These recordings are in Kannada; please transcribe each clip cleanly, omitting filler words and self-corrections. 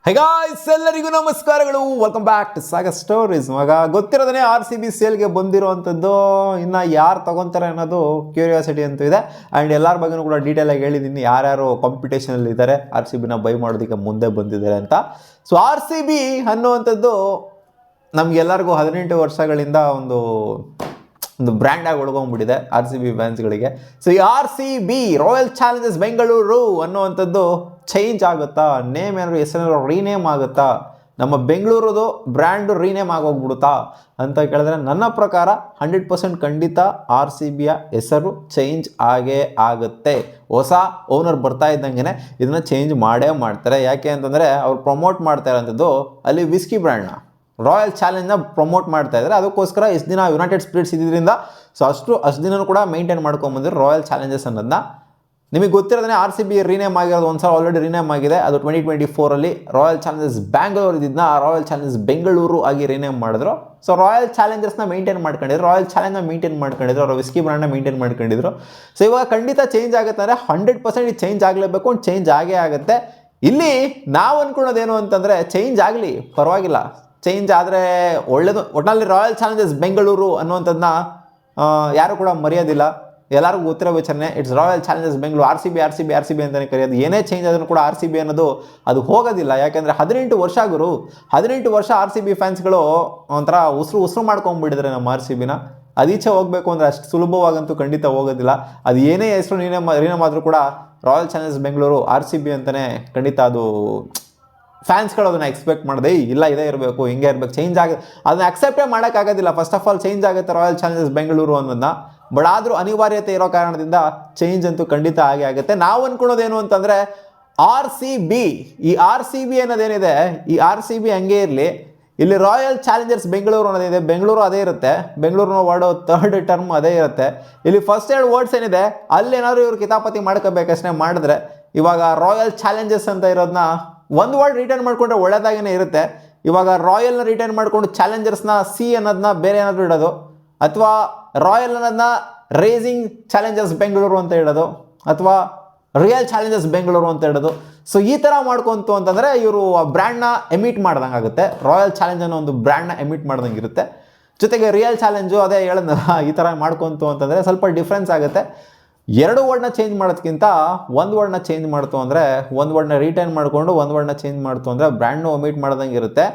ಹೈ ಗಾಯ್ಸ್, ಎಲ್ಲರಿಗೂ ನಮಸ್ಕಾರಗಳು. Welcome back to Saga Stories. ಮಗ ಗೊತ್ತಿರೋದೇ RCB ಸೇಲ್ಗೆ ಬಂದಿರುವಂಥದ್ದು. ಇನ್ನು ಯಾರು ತಗೊತಾರೆ ಅನ್ನೋದು ಕ್ಯೂರಿಯಾಸಿಟಿ ಅಂತೂ ಇದೆ. ಆ್ಯಂಡ್ ಎಲ್ಲರ ಬಗ್ಗೆನೂ ಕೂಡ ಡೀಟೇಲಾಗಿ ಹೇಳಿದ್ದೀನಿ, ಯಾರ್ಯಾರು ಕಾಂಪಿಟೇಷನಲ್ಲಿ ಇದ್ದಾರೆ RCBನ ಬೈ ಮಾಡೋದಕ್ಕೆ ಮುಂದೆ ಬಂದಿದ್ದಾರೆ ಅಂತ. ಸೊ RCB ಅನ್ನುವಂಥದ್ದು ನಮಗೆಲ್ಲರಿಗೂ 18 ವರ್ಷಗಳಿಂದ ಒಂದು ಬ್ರ್ಯಾಂಡ್ ಆಗಿ ಉಳ್ಕೊಂಡ್ಬಿಟ್ಟಿದೆ RCB ಫ್ಯಾನ್ಸ್ಗಳಿಗೆ. ಸೊ ಈ RCB ರಾಯಲ್ ಚಾಲೆಂಜರ್ಸ್ ಬೆಂಗಳೂರು ಅನ್ನುವಂಥದ್ದು ಚೇಂಜ್ ಆಗುತ್ತಾ, ನೇಮ್ ಏನಾದ್ರು ಹೆಸರು ರೀನೇಮ್ ಆಗುತ್ತಾ, ನಮ್ಮ ಬೆಂಗಳೂರದು ಬ್ರ್ಯಾಂಡು ರೀನೇಮ್ ಆಗೋಗ್ಬಿಡುತ್ತಾ ಅಂತ ಕೇಳಿದ್ರೆ ನನ್ನ ಪ್ರಕಾರ 100% ಖಂಡಿತ RCBಯ ಹೆಸರು ಚೇಂಜ್ ಆಗೇ ಆಗುತ್ತೆ. ಹೊಸ ಓನರ್ ಬರ್ತಾ ಇದ್ದಂಗೆ ಇದನ್ನು ಚೇಂಜ್ ಮಾಡೇ ಮಾಡ್ತಾರೆ. ಯಾಕೆ ಅಂತಂದರೆ ಅವ್ರು ಪ್ರಮೋಟ್ ಮಾಡ್ತಾ ಇರೋಂಥದ್ದು ಅಲ್ಲಿ ವಿಸ್ಕಿ ಬ್ರ್ಯಾಂಡ್ನ ರಾಯಲ್ ಚಾಲೆಂಜ್ನ ಪ್ರಮೋಟ್ ಮಾಡ್ತಾ ಇದ್ದಾರೆ. ಅದಕ್ಕೋಸ್ಕರ ಇಷ್ಟು ದಿನ ಯುನೈಟೆಡ್ ಸ್ಪಿರಿಟ್ಸ್ ಇದ್ದಿದ್ದರಿಂದ ಸೊ ಅಷ್ಟು ದಿನ ಕೂಡ ಮೇಂಟೈನ್ ಮಾಡ್ಕೊಂಬಂದಿರೋ ರಾಯಲ್ ಚಾಲೆಂಜರ್ಸ್ ಅನ್ನೋದನ್ನ. ನಿಮಗೆ ಗೊತ್ತಿರೋದೇ RCB ರೀನೇಮ್ ಆಗಿರೋದು ಒಂದು ಸಲ ಆಲ್ರೆಡಿ ರೀನೇಮ್ ಆಗಿದೆ. ಅದು 2024 ರಾಯಲ್ ಚಾಲೆಂಜರ್ಸ್ ಬ್ಯಾಂಗ್ಳೂರ್ ಇದ್ದಿದ್ದನ್ನ ರಾಯಲ್ ಚಾಲೆಂಜರ್ಸ್ ಬೆಂಗಳೂರು ಆಗಿ ರೀನೇಮ್ ಮಾಡಿದ್ರು. ಸೊ ರಾಯಲ್ ಚಾಲೆಂಜರ್ಸ್ನ ಮೇಂಟೈನ್ ಮಾಡ್ಕೊಂಡಿದ್ರು, ರಾಯಲ್ ಚಾಲೆಂಜ್ನ ಮೇಂಟೈನ್ ಮಾಡ್ಕೊಂಡಿದ್ರು, ಅವ್ರ ವಿಸ್ಕಿ ಬ್ರ್ಯಾಂಡ್ನ ಮೇಂಟೈನ್ ಮಾಡ್ಕೊಂಡಿದ್ರು. ಸೊ ಇವಾಗ ಖಂಡಿತ ಚೇಂಜ್ ಆಗುತ್ತೆ ಅಂದರೆ 100% ಇದು ಚೇಂಜ್ ಆಗಲೇಬೇಕು, ಚೇಂಜ್ ಆಗೇ ಆಗುತ್ತೆ. ಇಲ್ಲಿ ನಾವು ಅಂದ್ಕೊಳ್ಳೋದೇನು ಅಂತಂದರೆ ಚೇಂಜ್ ಆಗಲಿ ಪರವಾಗಿಲ್ಲ, ಚೇಂಜ್ ಆದರೆ ಒಳ್ಳೆಯದು. ಒಟ್ಟಿನಲ್ಲಿ ರಾಯಲ್ ಚಾಲೆಂಜರ್ಸ್ ಬೆಂಗಳೂರು ಅನ್ನುವಂಥದ್ದನ್ನ ಯಾರು ಕೂಡ ಮರೆಯೋದಿಲ್ಲ. ಎಲ್ಲರಿಗೂ ಗೊತ್ತಿರೋ ವಿಚಾರನೆ, it's Royal Challengers Bengaluru. RCB ಅಂತಲೇ ಕರೆಯೋದು. ಏನೇ ಚೇಂಜ್ ಆದರೂ ಕೂಡ RCB ಅನ್ನೋದು ಅದು ಹೋಗೋದಿಲ್ಲ. ಯಾಕೆಂದರೆ 18 ವರ್ಷ ಗುರು, 18 ವರ್ಷ RCB ಫ್ಯಾನ್ಸ್ಗಳು ಒಂಥರ ಉಸಿರು ಮಾಡ್ಕೊಂಡ್ಬಿಟ್ಟಿದ್ದಾರೆ ನಮ್ಮ RCBನ. ಅದೀಚೆ ಹೋಗಬೇಕು ಅಂದರೆ ಅಷ್ಟು ಸುಲಭವಾಗಂತೂ ಖಂಡಿತ ಹೋಗೋದಿಲ್ಲ. ಅದು ಏನೇ ಹೆಸರು ರೀನೇಮ್ ಆದರೂ ಕೂಡ ರಾಯಲ್ ಚಾಲೆಂಜರ್ಸ್ ಬೆಂಗಳೂರು RCB ಅಂತಲೇ ಖಂಡಿತ ಅದು ಫ್ಯಾನ್ಸ್ಗಳು ಅದನ್ನು ಎಕ್ಸ್ಪೆಕ್ಟ್ ಮಾಡಿದೆ. ಇಲ್ಲ ಇದೇ ಇರಬೇಕು, ಹಿಂಗೆ ಇರಬೇಕು, ಚೇಂಜ್ ಅದನ್ನ ಅಕ್ಸೆಪ್ಟೇ ಮಾಡೋಕ್ಕಾಗೋದಿಲ್ಲ. ಫಸ್ಟ್ ಆಫ್ ಆಲ್ ಚೇಂಜ್ ಆಗುತ್ತೆ ರಾಯಲ್ ಚಾಲೆಂಜರ್ಸ್ ಬೆಂಗಳೂರು ಅನ್ನೋದನ್ನ. ಬಟ್ ಆದರೂ ಅನಿವಾರ್ಯತೆ ಇರೋ ಕಾರಣದಿಂದ ಚೇಂಜ್ ಅಂತೂ ಖಂಡಿತ ಆಗೇ ಆಗುತ್ತೆ. ನಾವು ಅಂದ್ಕೊಳ್ಳೋದೇನು ಅಂತಂದರೆ RCB, ಈ RCB ಅನ್ನೋದೇನಿದೆ, ಈ RCB ಹಂಗೆ ಇರಲಿ. ಇಲ್ಲಿ ರಾಯಲ್ ಚಾಲೆಂಜರ್ಸ್ ಬೆಂಗಳೂರು ಅನ್ನೋದಿದೆ, ಬೆಂಗಳೂರು ಅದೇ ಇರುತ್ತೆ. ಬೆಂಗಳೂರಿನ ವರ್ಡು ಥರ್ಡ್ ಟರ್ಮ್ ಅದೇ ಇರುತ್ತೆ. ಇಲ್ಲಿ ಫಸ್ಟ್ 2 ವರ್ಡ್ಸ್ ಏನಿದೆ ಅಲ್ಲೇನಾದರೂ ಇವ್ರು ಕಿತಾಪತಿ ಮಾಡ್ಕೋಬೇಕಷ್ಟೇ ಮಾಡಿದ್ರೆ, ಇವಾಗ ರಾಯಲ್ ಚಾಲೆಂಜರ್ಸ್ ಅಂತ ಇರೋದನ್ನ ಒಂದು ವರ್ಡ್ ರಿಟರ್ನ್ ಮಾಡಿಕೊಂಡ್ರೆ ಒಳ್ಳೆದಾಗೇ ಇರುತ್ತೆ. ಇವಾಗ ರಾಯಲ್ನ ರಿಟರ್ನ್ ಮಾಡಿಕೊಂಡು ಚಾಲೆಂಜರ್ಸ್ನ C ಅನ್ನೋದನ್ನ ಬೇರೆ ಏನಾದರೂ ಇಡೋದು, ಅಥವಾ ರಾಯಲ್ ಅನ್ನೋದನ್ನ ರೇಸಿಂಗ್ ಚಾಲೆಂಜರ್ಸ್ ಬೆಂಗಳೂರು ಅಂತ ಇಡೋದು, ಅಥವಾ ರಿಯಲ್ ಚಾಲೆಂಜರ್ಸ್ ಬೆಂಗಳೂರು ಅಂತ ಇಡೋದು. ಸೊ ಈ ಥರ ಮಾಡ್ಕೊಂತು ಅಂತಂದರೆ ಇವರು ಆ ಬ್ರ್ಯಾಂಡ್ನ ಎಮಿಟ್ ಮಾಡ್ದಂಗೆ ಆಗುತ್ತೆ. ರಾಯಲ್ ಚಾಲೆಂಜ್ ಅನ್ನೋ ಒಂದು ಬ್ರ್ಯಾಂಡ್ನ ಎಮಿಟ್ ಮಾಡ್ದಂಗೆ ಇರುತ್ತೆ. ಜೊತೆಗೆ ರಿಯಲ್ ಚಾಲೆಂಜು ಅದೇ ಹೇಳೋದಲ್ಲ, ಈ ಥರ ಮಾಡ್ಕೊಂತು ಅಂತಂದರೆ ಸ್ವಲ್ಪ ಡಿಫ್ರೆನ್ಸ್ ಆಗುತ್ತೆ. 2 ವರ್ಡ್ನ ಚೇಂಜ್ ಮಾಡೋದಕ್ಕಿಂತ 1 ವರ್ಡ್ನ ಚೇಂಜ್ ಮಾಡ್ತು ಅಂದರೆ, 1 ವರ್ಡ್ನ ರಿಟರ್ನ್ ಮಾಡಿಕೊಂಡು 1 ವರ್ಡ್ನ ಚೇಂಜ್ ಮಾಡ್ತು ಅಂದರೆ ಬ್ರ್ಯಾಂಡ್ನು ಒಮಿಟ್ ಮಾಡ್ದಂಗೆ ಇರುತ್ತೆ.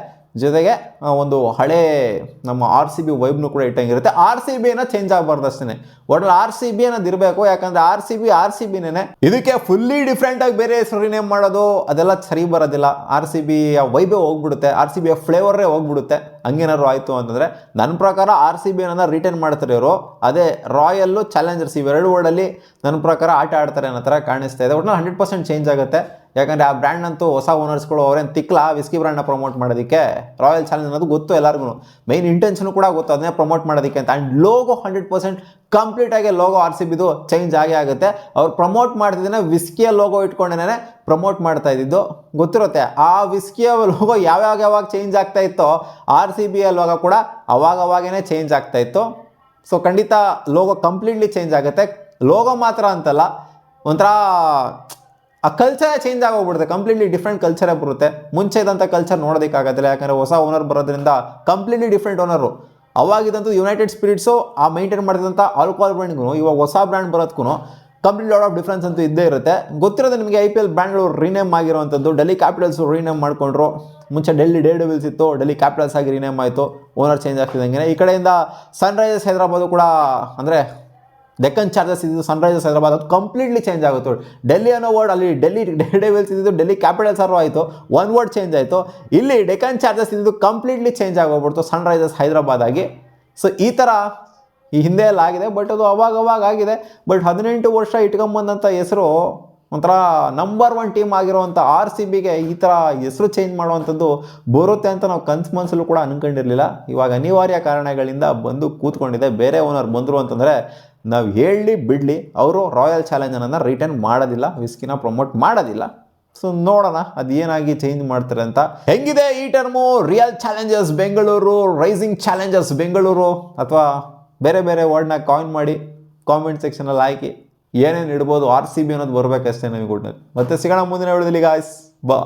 ಜೊತೆಗೆ ಒಂದು ಹಳೇ ನಮ್ಮ RCB ವೈಬ್ನು ಕೂಡ ಇಟ್ಟಂಗಿರುತ್ತೆ. RCBನ ಚೇಂಜ್ ಆಗಬಾರ್ದು ಅಷ್ಟೇ. ಒಟ್ಟಲ್ಲಿ RCB ಅನ್ನೋದು ಇರಬೇಕು. ಯಾಕಂದರೆ RCBನೇ. ಇದಕ್ಕೆ ಫುಲ್ಲಿ ಡಿಫ್ರೆಂಟಾಗಿ ಬೇರೆ ಹೆಸರು ರಿನೇಮ್ ಮಾಡೋದು ಅದೆಲ್ಲ ಸರಿ ಬರೋದಿಲ್ಲ. RCBಯ ವೈಬೇ ಹೋಗ್ಬಿಡುತ್ತೆ, RCBಯ ಫ್ಲೇವರೇ ಹೋಗ್ಬಿಡುತ್ತೆ. ಹಂಗೇನಾದ್ರು ಆಯಿತು ಅಂತಂದರೆ ನನ್ನ ಪ್ರಕಾರ RCB ಅನ್ನೋದನ್ನ ರಿಟರ್ನ್ ಮಾಡ್ತಾರೆ ಇವರು. ಅದೇ ರಾಯಲ್ಲು ಚಾಲೆಂಜರ್ಸ್ ಇವೆರಡು ವರ್ಡಲ್ಲಿ ನನ್ನ ಪ್ರಕಾರ ಆಟ ಆಡ್ತಾರೆ ಅನ್ನೋ ಥರ ಕಾಣಿಸ್ತಾ ಇದೆ. ಒಟ್ಟಿನಲ್ಲಿ 100% ಚೇಂಜ್ ಆಗುತ್ತೆ. ಯಾಕಂದರೆ ಆ ಬ್ರ್ಯಾಂಡ್ನಂತೂ ಹೊಸ ಓನರ್ಸ್ಗಳು ಅವ್ರೇನು ತಿಕ್ಲ ವಿಸ್ಕಿ ಬ್ರ್ಯಾಂಡ್ನ ಪ್ರಮೋಟ್ ಮಾಡೋದಕ್ಕೆ. ರಾಯಲ್ ಚಾಲೆಂಜ್ ಅನ್ನೋದು ಗೊತ್ತು ಎಲ್ಲರಿಗೂ, ಮೈನ್ ಇಂಟೆನ್ಷನು ಕೂಡ ಗೊತ್ತು ಅದನ್ನೇ ಪ್ರಮೋಟ್ ಮಾಡೋದಕ್ಕೆ ಅಂತ. ಆ್ಯಂಡ್ ಲೋಗೋ 100% ಕಂಪ್ಲೀಟಾಗಿ ಲೋಗೋ RCBದು ಚೇಂಜ್ ಆಗೇ ಆಗುತ್ತೆ. ಅವ್ರು ಪ್ರಮೋಟ್ ಮಾಡ್ತಿದ್ದೇನೆ ವಿಸ್ಕಿಯ ಲೋಗೋ ಇಟ್ಕೊಂಡೇನೆ ಪ್ರಮೋಟ್ ಮಾಡ್ತಾ ಇದ್ದಿದ್ದು ಗೊತ್ತಿರುತ್ತೆ. ಆ ವಿಸ್ಕಿಯ ಲೋಗೋ ಯಾವಾಗ ಚೇಂಜ್ ಆಗ್ತಾ ಇತ್ತೋ RCBಯ ಲೋಗೋ ಕೂಡ ಅವಾಗವಾಗೇ ಚೇಂಜ್ ಆಗ್ತಾ ಇತ್ತು. ಸೊ ಖಂಡಿತ ಲೋಗೋ ಕಂಪ್ಲೀಟ್ಲಿ ಚೇಂಜ್ ಆಗುತ್ತೆ. ಲೋಗೋ ಮಾತ್ರ ಅಂತಲ್ಲ, ಒಂಥರ ಆ ಕಲ್ಚರೇ ಚೇಂಜ್ ಆಗೋಗ್ಬಿಡುತ್ತೆ. ಕಂಪ್ಲೀಟ್ಲಿ ಡಿಫ್ರೆಂಟ್ ಕಲ್ಚರೇ ಬರುತ್ತೆ. ಮುಂಚೆ ಇದ್ದಂಥ ಕಲ್ಚರ್ ನೋಡೋದಕ್ಕಾಗೋದಿಲ್ಲ. ಯಾಕಂದರೆ ಹೊಸ ಓನರ್ ಬರೋದ್ರಿಂದ ಕಂಪ್ಲೀಟ್ಲಿ ಡಿಫ್ರೆಂಟ್ ಓನರು. ಅವಾಗಿದ್ದಂತೂ ಯುನೈಟೆಡ್ ಸ್ಪಿರಿಟ್ಸು ಆ ಮೇಂಟೈನ್ ಮಾಡಿದಂಥ ಆಲ್ಕೋಹಾಲ್ ಬ್ರ್ಯಾಂಡ್ಗೂ ಇವಾಗ ಹೊಸ ಬ್ರ್ಯಾಂಡ್ ಬರೋದಕ್ಕೂ ಕಂಪ್ಲೀಟ್ ಲಾಟ್ ಆಫ್ ಡಿಫ್ರೆನ್ಸ್ ಅಂತೂ ಇದ್ದೇ ಇರುತ್ತೆ. ಗೊತ್ತಿರೋದು ನಿಮಗೆ IPL ಬ್ರ್ಯಾಂಡ್ಗಳು ರೀನೇಮ್ ಆಗಿರುವಂಥದ್ದು. ಡೆಲ್ಲಿ ಕ್ಯಾಪಿಟಲ್ಸು ರೀನೇಮ್ ಮಾಡಿಕೊಂಡ್ರು. ಮುಂಚೆ ಡೆಲ್ಲಿ ಡೇರ್ ಡೆವಿಲ್ಸ್ ಇತ್ತು, ಡೆಲ್ಲಿ ಕ್ಯಾಪಿಟಲ್ಸ್ ಆಗಿ ರೀನೇಮ್ ಆಯಿತು. ಓನರ್ ಚೇಂಜ್ ಆಗ್ತಿದ್ದಂಗೆ ಈ ಕಡೆಯಿಂದ ಸನ್ರೈಸರ್ಸ್ ಹೈದರಾಬಾದು ಕೂಡ, ಅಂದರೆ ಡೆಕ್ಕನ್ ಚಾರ್ಜರ್ಸ್ ಇದ್ದು ಸನ್ರೈಸರ್ಸ್ ಹೈದರಾಬಾದ್, ಅದು ಕಂಪ್ಲೀಟ್ಲಿ ಚೇಂಜ್ ಆಗುತ್ತೆ. ಡೆಲ್ಲಿ ಅನ್ನೋ ವರ್ಡ್ ಅಲ್ಲಿ ಡೆಲ್ಲಿ ಡೇರ್ ಡೆವಿಲ್ಸ್ ಇದ್ದು ಡೆಲ್ಲಿ ಕ್ಯಾಪಿಟಲ್ಸ್ ಆಯಿತು, 1 ವರ್ಡ್ ಚೇಂಜ್ ಆಯಿತು. ಇಲ್ಲಿ ಡೆಕ್ಕನ್ ಚಾರ್ಜರ್ಸ್ ಇದ್ದು ಕಂಪ್ಲೀಟ್ಲಿ ಚೇಂಜ್ ಆಗೋಗ್ಬಿಡ್ತು ಸನ್ರೈಸರ್ಸ್ ಹೈದರಾಬಾದ್ ಆಗಿ. ಸೊ ಈ ಥರ ಈ ಹಿಂದೆ ಎಲ್ಲ ಆಗಿದೆ. ಬಟ್ ಅದು ಅವಾಗ ಆಗಿದೆ. ಬಟ್ 18 ವರ್ಷ ಇಟ್ಕೊಂಬಂದಂಥ ಹೆಸರು ಒಂಥರ ನಂಬರ್ 1 ಟೀಮ್ ಆಗಿರುವಂಥ RCBಗೆ ಈ ಥರ ಹೆಸರು ಚೇಂಜ್ ಮಾಡುವಂಥದ್ದು ಬರುತ್ತೆ ಅಂತ ನಾವು ಮನಸ್ಸಲ್ಲೂ ಕೂಡ ಅನ್ಕೊಂಡಿರಲಿಲ್ಲ. ಇವಾಗ ಅನಿವಾರ್ಯ ಕಾರಣಗಳಿಂದ ಬಂದು ಕೂತ್ಕೊಂಡಿದೆ. ಬೇರೆ ಓನರ್ ಬಂದರು ಅಂತಂದರೆ ನಾವು ಹೇಳಲಿ ಬಿಡಲಿ, ಅವರು ರಾಯಲ್ ಚಾಲೆಂಜರನ್ನು ರಿಟರ್ನ್ ಮಾಡೋದಿಲ್ಲ, ವಿಸ್ಕಿನ ಪ್ರಮೋಟ್ ಮಾಡೋದಿಲ್ಲ. ಸೊ ನೋಡೋಣ ಅದು ಏನಾಗಿ ಚೇಂಜ್ ಮಾಡ್ತಾರೆ ಅಂತ. ಹೆಂಗಿದೆ ಈ term? Real challengers Bengaluru, rising challengers Bengaluru, ಅಥವಾ ಬೇರೆ ವರ್ಡ್ನ ಕಾಯಿನ್ ಮಾಡಿ ಕಾಮೆಂಟ್ ಸೆಕ್ಷನಲ್ಲಿ ಹಾಕಿ. ಏನೇನು ಇಡ್ಬೋದು RCB ಅನ್ನೋದು ಬರಬೇಕಷ್ಟೇ ನಮಗೆ. ಮತ್ತೆ ಸಿಗೋಣ ಮುಂದಿನ ವಿಡಿಯೋದಲ್ಲಿ ಗಾಯ್ಸ್. ಬಾ.